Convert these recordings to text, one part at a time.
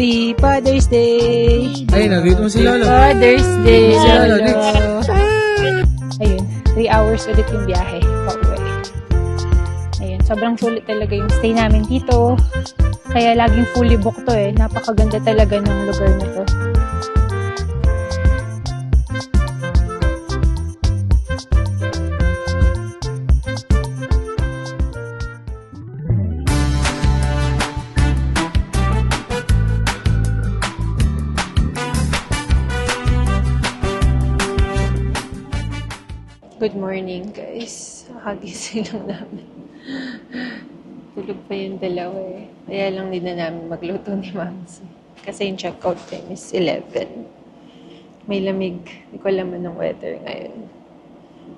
Happy Father's Day! Ay, nag-greet mo si Lolo. Father's Day, Si Lolo, Lolo! Ayun, 3 hours ulit yung biyahe. Pauwi. Ayun, sobrang sulit talaga yung stay namin dito. Kaya laging fully booked to eh. Napakaganda talaga ng lugar na to. Good morning, guys. Hagising lang namin. Tulog pa yung dalawa eh. Kaya lang din na namin magluto ni Mamsi. Kasi yung checkout time is 11. May lamig. Hindi ko alam anong weather ngayon.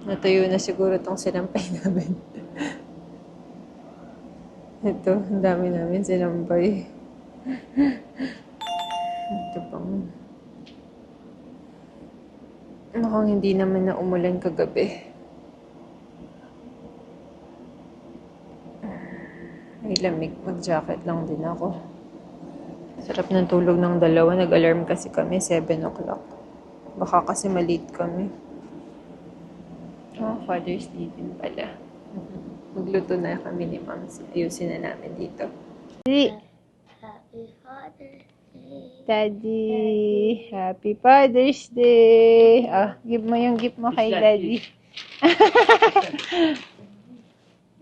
Natuyo na siguro tong sinampay namin. Ito, ang dami namin sinampay. Ito pang... Mukhang hindi naman na umulan kagabi. May lamig. Mag-jacket lang din ako. Sarap ng tulog ng dalawa. Nag-alarm kasi kami, 7 o'clock. Baka kasi malate kami. Oh, Father's Day din pala. Magluto na kami ni Ma'am. Ayusin na namin dito. Happy Father's Day. Daddy, Happy Father's Day. Ah, give mo yung gift mo kay Daddy.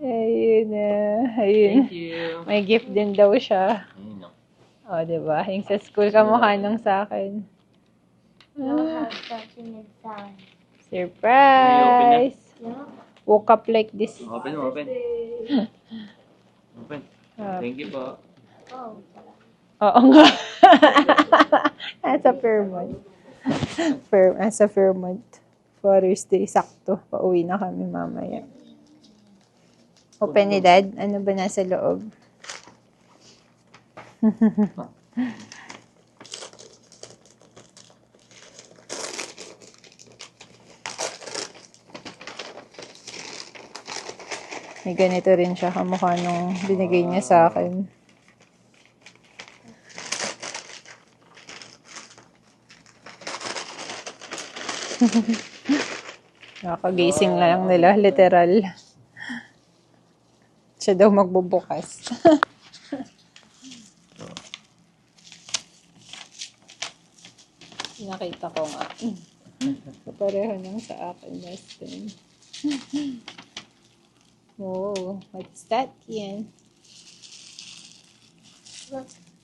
Ayun na. Ayun. Thank you. May gift din daw siya. Ayun, no. O, diba? Yung sa school kamukha nung sa akin. You'll have such an exam. Surprise! Yeah. Woke up like this. Open. Open. Thank you po. Oh, Oo nga. Nasa Fairmont. Nasa Fairmont. Father's Day. Sakto. Pauwi na kami mamaya. Open ni Dad. Ano ba nasa loob? May ganito rin siya. Kamukha nung binigay niya sa akin. Nakagising na lang nila, literal. Siya daw magbubukas. Nakita ko nga. Pareho nang sa akin last time. Whoa, what's that, Kian?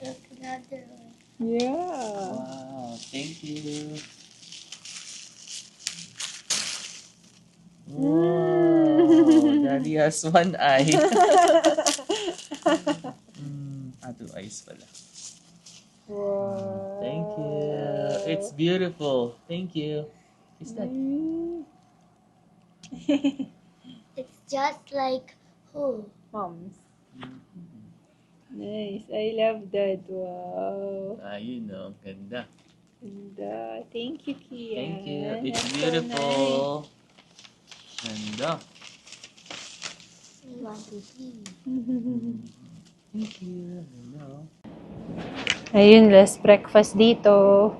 look another one. Yeah. Wow, thank you. Wow, Daddy has one eye. Two eyes pala. Wow. Thank you. It's beautiful. Thank you. Is that? It's just like who? Moms. Nice. I love that. Wow. You know, ganda. Ganda. Thank you, Kian. Thank you. It's That's so beautiful. Ganda. We want to see. Thank you. Ganda. Ayun, last breakfast dito.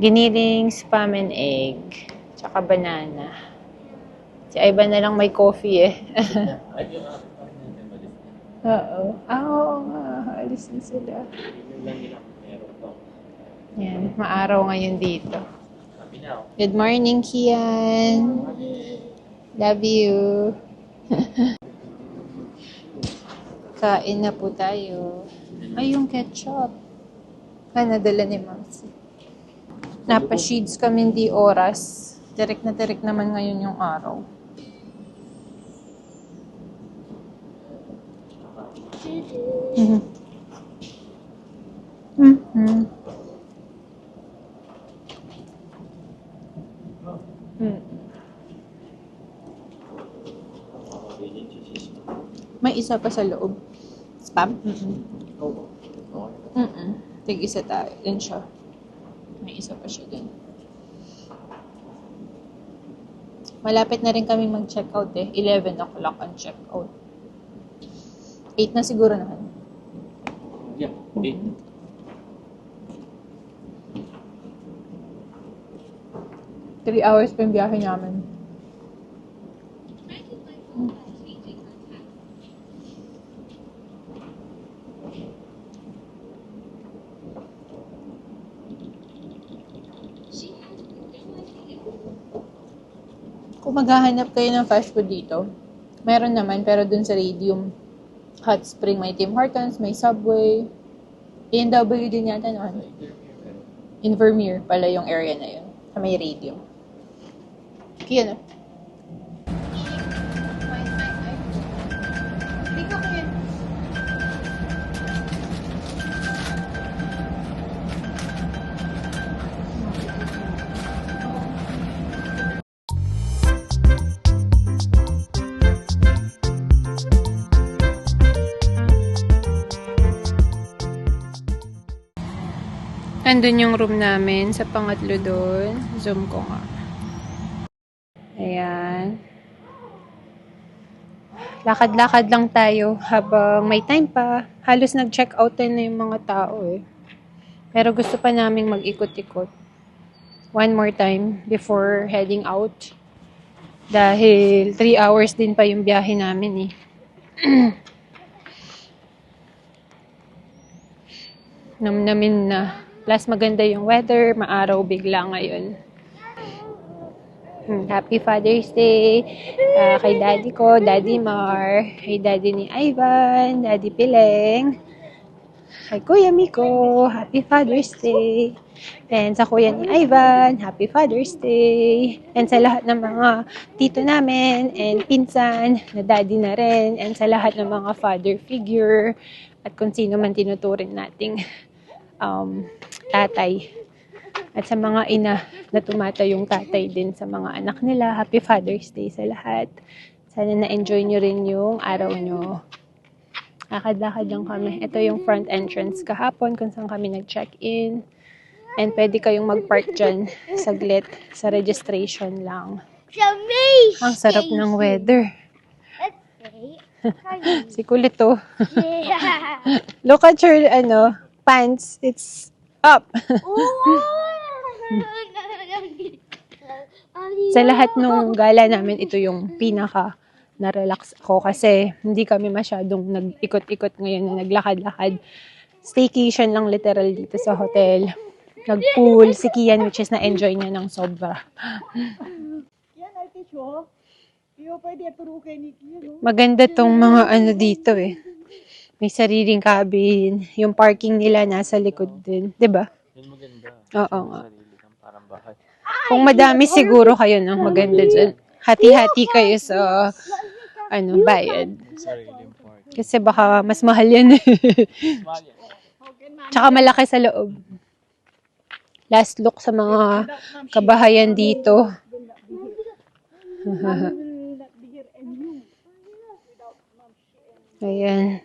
Giniling, spam and egg. Tsaka banana. Si Ivan na lang may coffee eh. Oo. Oo nga. Alis na sila. Yan. Maaraw ngayon dito. Good morning, Kian. Love you. Kain na po tayo. Ay, yung ketchup. Nadala ni Mamsi. Napa-sheets kami di oras. Tirik na tirik naman ngayon yung araw. Mhm. Mhm. Mm. May isa pa sa loob. Spam? Tig-isa tayo. Din siya. May isa pa siya din. Malapit na rin kami mag-checkout eh. 11 o'clock ang checkout. 8 na siguro na. Yeah, 8. 3 hours pa yung biyahe namin. Kung maghahanap kayo ng fast food dito, meron naman, pero dun sa Radium Hot Spring, may Tim Hortons, may Subway, A&W din yata noon. Invermere pala yung area na yun, sa may Radium. Kaya na. Andun yung room namin sa pangatlo doon. Zoom ko nga. Ayan. Lakad-lakad lang tayo habang may time pa. Halos nag-check out na yung mga tao eh. Pero gusto pa naming mag-ikot-ikot. One more time before heading out. Dahil 3 hours din pa yung biyahe namin eh. Namnamin na. Plus maganda yung weather, maaraw bigla ngayon. Happy Father's Day kay Daddy ko, Daddy Mar, kay Daddy ni Ivan, Daddy Pileng, kay Kuya Miko, Happy Father's Day. And sa kuya ni Ivan, Happy Father's Day. And sa lahat ng mga tito namin and pinsan na daddy na rin. And sa lahat ng mga father figure at kung sino man tinuturing nating tatay. At sa mga ina na tumatayong tatay din sa mga anak nila, Happy Father's Day sa lahat. Sana na-enjoy nyo rin yung araw nyo. Lakad-lakad lang kami. Ito yung front entrance kahapon kung saan kami nag-check-in. And pwede kayong mag-park dyan saglit sa registration lang. Ang sarap ng weather. Si Kulito. Look at your pants. It's up. Sa lahat ng gala namin, ito yung pinaka na-relax ako kasi hindi kami masyadong nag-ikot-ikot ngayon na naglakad-lakad. Staycation lang literal dito sa hotel. Nag-pool, si Kian, which is na-enjoy niya ng sobra. Maganda tong mga dito eh. May sariling cabin. Yung parking nila nasa likod din. 'Di ba? Yun maganda. Oo nga. Sarili kang parang bahay. Kung madami siguro kayo, no? Maganda dyan. Hati-hati kayo sa bayad. Sariling park. Kasi baka mas mahal yan. Tsaka malaki sa loob. Last look sa mga kabahayan dito. Ayan.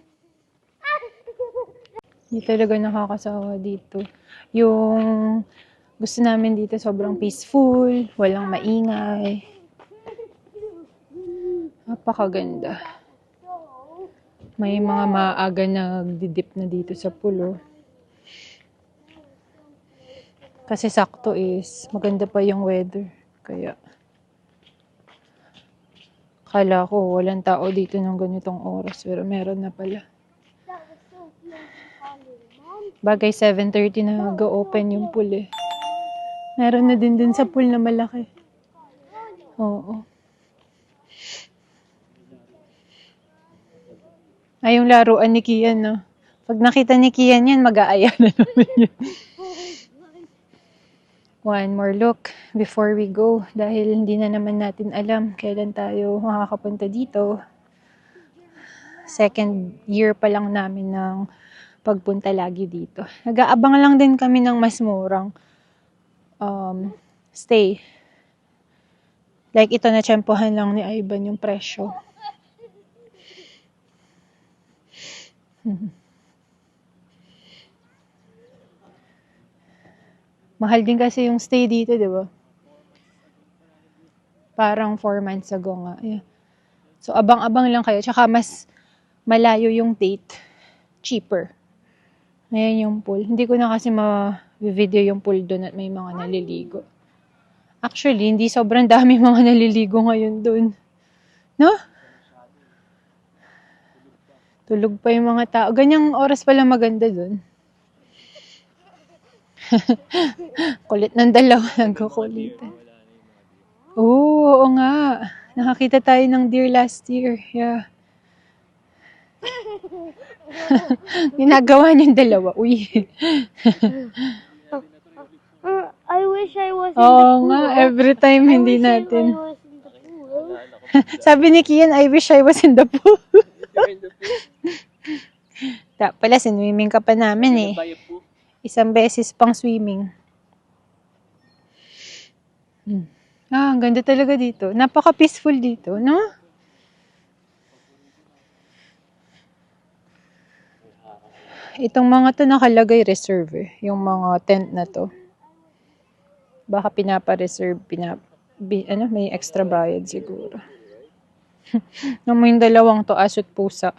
Hindi talaga nakakasawa dito. Yung gusto namin dito sobrang peaceful, walang maingay. Napakaganda. May mga maaga nagdidip na dito sa pulo. Kasi sakto is maganda pa yung weather. Kaya kala ko walang tao dito ng ganitong oras. Pero meron na pala. Bagay 7:30 na nag-open yung pool eh. Meron na din dun sa pool na malaki. Oo. Ay, yung laruan ni Kian, no? Pag nakita ni Kian yan, mag-aaya na naman yun. One more look before we go. Dahil hindi na naman natin alam kailan tayo makakapunta dito. Second year pa lang namin ng pagpunta lagi dito. Nag-aabang lang din kami ng mas murang stay. Like ito na tsempohan lang ni Ivan yung presyo. Mahal din kasi yung stay dito, di ba? Parang 4 months ago nga. Yeah. So, abang-abang lang kayo. Tsaka mas malayo yung date. Cheaper. Ngayon yung pool. Hindi ko na kasi ma-video yung pool doon at may mga naliligo. Actually, hindi sobrang dami mga naliligo ngayon dun. No? Tulog pa yung mga tao. Ganyang oras pala maganda dun. Kulit ng dalawa. Nagkukulitan. Oo nga. Nakakita tayo ng deer last year. Yeah. Ginagawa niyong dalawa. Uy. I wish I was in the Oo pool. nga. Every time hindi I natin. was in the pool. Sabi ni Kian, I wish I was in the pool. Pala, sinwimming ka pa namin eh. Isang beses pang swimming. Ang ganda talaga dito. Napaka-peaceful dito, no? Itong mga to nakalagay reserve eh. Yung mga tent na to. Baka pinapa-reserve, may extra bayad siguro. Nung yung dalawang to, aso't pusa.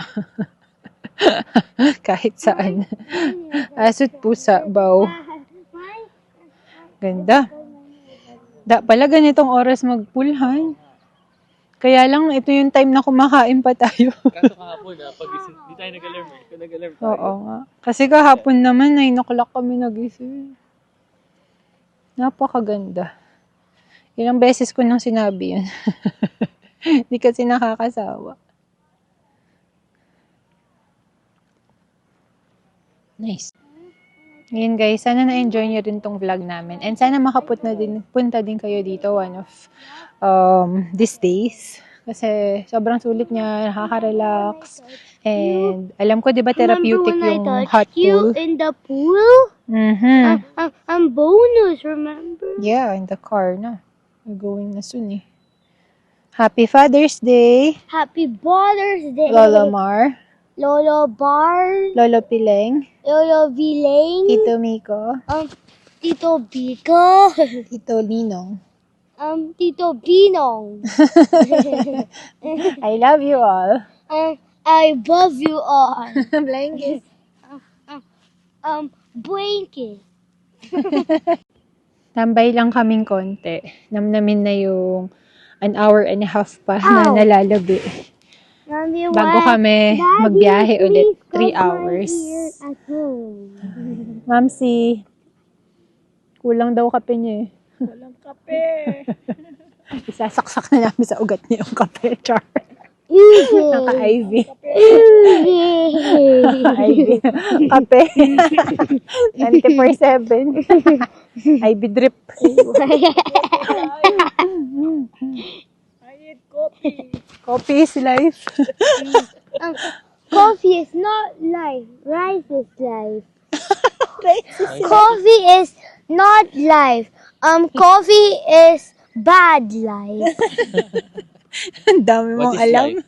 Kahit saan. Aso't pusa, baw. Ganda. Pala ganitong oras magpulhan. Kaya lang, ito yung time na kumakain pa tayo. Kaso kahapon pag-isip, di tayo nag-alarm eh. Kung nag-alarm tayo. Oo nga. Kasi kahapon naman, 9 o'clock kami nagising. Napakaganda. Ilang beses ko nang sinabi yan. Hindi kasi nakakasawa. Nice. Ngayon guys, sana na-enjoy nyo rin tong vlog namin. And sana punta din kayo dito one of these days. Kasi sobrang sulit niya, nakaka-relax. And alam ko, di ba therapeutic yung hot You pool? in the pool? Mm-hmm. I'm bonus, remember? Yeah, in the car na. We're going na soon eh. Happy Father's Day, Happy Father's Day. Lolo Mar, Lolo Bar. Lolo Pileng, Lolo Vilane. Tito Miko, Tito Biko. Tito Ninong. Tito Binong. I love you all. I love you all. Blanket. Blanket. Tambay lang kaming konti. Namnamin na yung an hour and a half pa na nalalabi. Mommy, Bago kami magbiyahe ulit, 3 hours. At home. Mamsi, kulang daw kape niya eh. Walang kape. Isasaksak na namin sa ugat niya yung kape, char. Naka-IV. IV. Kape. 24/7. IV drip. I need coffee. Coffee is life. Coffee is not life. Rice is life. Coffee is not life. Coffee is bad life. Ang dami mong What is alam. life?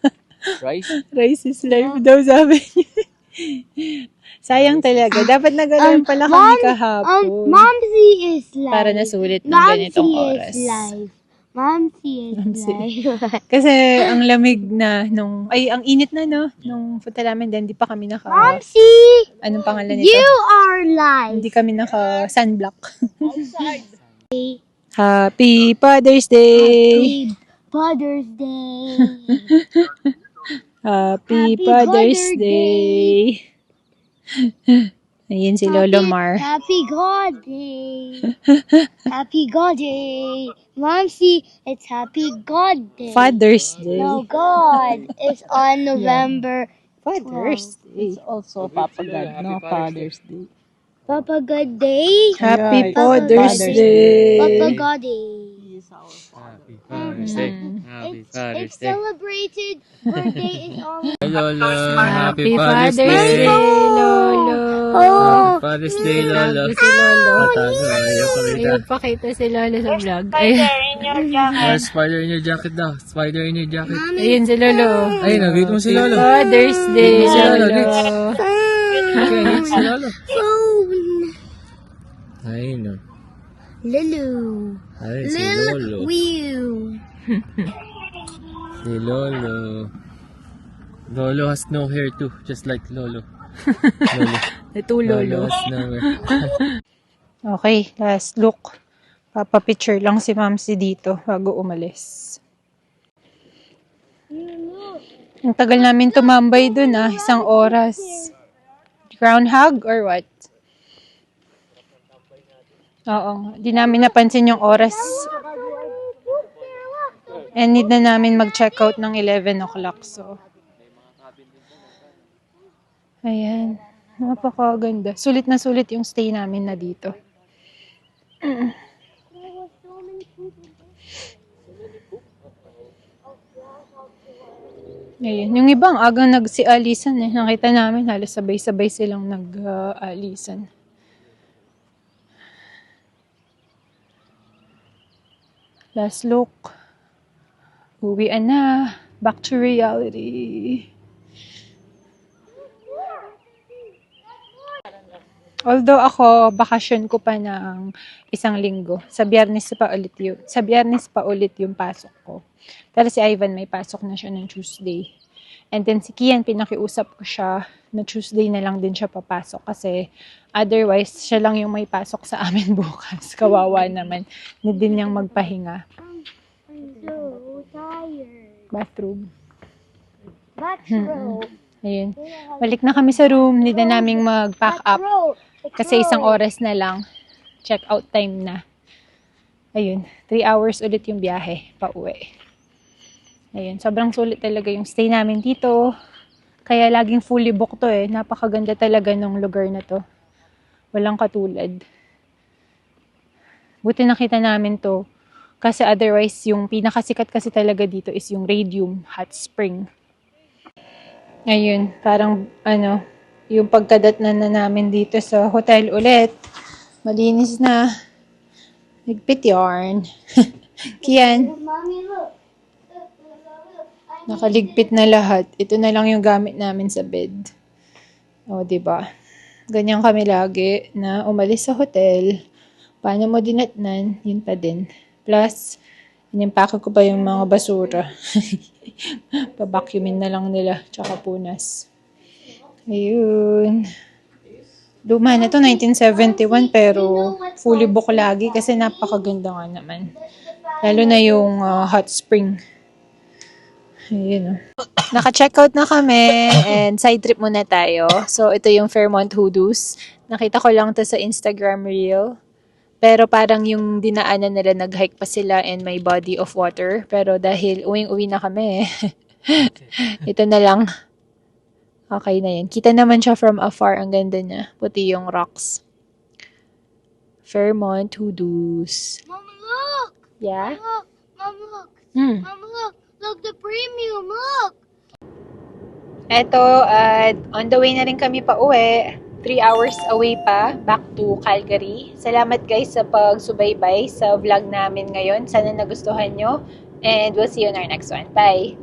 Rice? Rice is life daw sabi niya. Sayang talaga. Dapat nag-alarm pala kami kahapon. Momsy is life. Para nasulit ng Momsy ganitong oras. is life. Momsy is life. Kasi ang lamig na ang init na no, nung punta namin din, hindi pa kami Momsy, anong pangalan nito? you are life. Hindi kami sunblock. Happy Father's Day! Father's Day. Happy Happy Father's Father's Day! Ayun si Lolo Mar. Happy God Day. Happy God Day. Momsy, it's Happy God Day. Father's Day. No, God is on November. Father's Day. It's also Papa God, no Father's Day. Papa God Day. Happy Yeah, Father's Father's Day. Papa God Day. He is our Father. Happy Father's Day. Happy Father's It's Day. celebrated. Birthday is on. Hey, Lolo. Happy Father's Day, Lolo. Oh, Happy Father's Day, Lolo. Si Lolo. Matago, ayaw pakita. Ayaw pakita si Lolo sa vlog. Ayun, Spider in your jacket daw. Spider in your jacket. ayun si Lolo. Ayun, nag-greet mo si Lolo. Father's Day, Si Lolo, Lolo. Okay, greet si Lolo. phone. Ayun, no. Lulu. Ayun, si Lolo. Whew. Si Lolo. Lolo has no hair too, just like Lolo. Lolo. Ito, Lolo. has no hair. Okay, last look. Papapicture lang si Mamsi dito bago umalis. Ang tagal namin tumambay dun 1 oras. Groundhog or what? Oo, di namin napansin yung oras. And need na namin mag-check out ng 11 o'clock. So, ayan. Napakaganda. Sulit na sulit yung stay namin na dito. Ayun. Yung ibang agang nagsialisan eh. Nakita namin halos sabay-sabay silang nag-alisan. Last look. Uwian na. Back to reality. Although ako, bakasyon ko pa ng 1 linggo. Sa Biyernes pa ulit yung pasok ko. Pero si Ivan may pasok na siya ng Tuesday. And then si Kian, pinakiusap ko siya na Tuesday na lang din siya papasok. Kasi otherwise, siya lang yung may pasok sa amin bukas. Kawawa naman. Need din niyang magpahinga. I'm so tired. Bathroom. Bathroom. Ayun. Balik na kami sa room. Need na naming mag-pack up. Kasi 1 oras na lang. Check out time na. Ayun. 3 hours ulit yung biyahe. Pauwi. Ayun. Sobrang sulit talaga yung stay namin dito. Kaya laging fully booked to eh. Napakaganda talaga ng lugar na to. Walang katulad. Buti nakita namin to. Kasi otherwise, yung pinakasikat kasi talaga dito is yung Radium Hot Spring. Ayun, parang yung pagkadatnan na namin dito sa hotel ulit. Malinis na. Nagpit yarn. Kian. Mommy, look. Nakaligpit na lahat. Ito na lang yung gamit namin sa bed. O, diba? Ganyan kami lagi na umalis sa hotel. Paano mo dinatnan? Yun pa din. Plus, inimpake ko pa yung mga basura. Pabacuumin na lang nila. Tsaka punas. Ayun. Luma na to, 1971, pero fully book lagi kasi napakaganda nga naman. Lalo na yung hot spring. Ayun. Naka-checkout na kami and side trip muna tayo. So, ito yung Fairmont Hoodoos. Nakita ko lang to sa Instagram reel. Pero parang yung dinaanan nila, nag-hike pa sila and may body of water. Pero dahil uwing-uwi na kami, ito na lang. Okay na yan. Kita naman siya from afar. Ang ganda niya. Puti yung rocks. Fairmont Hoodoos. Mama, look. Yeah? Look. Mama, look. Mama, look. Look, the premium. Look. Eto, on the way na rin kami pa uwi. 3 hours away pa, back to Calgary. Salamat guys sa pagsubaybay sa vlog namin ngayon. Sana nagustuhan nyo. And we'll see you in our next one. Bye!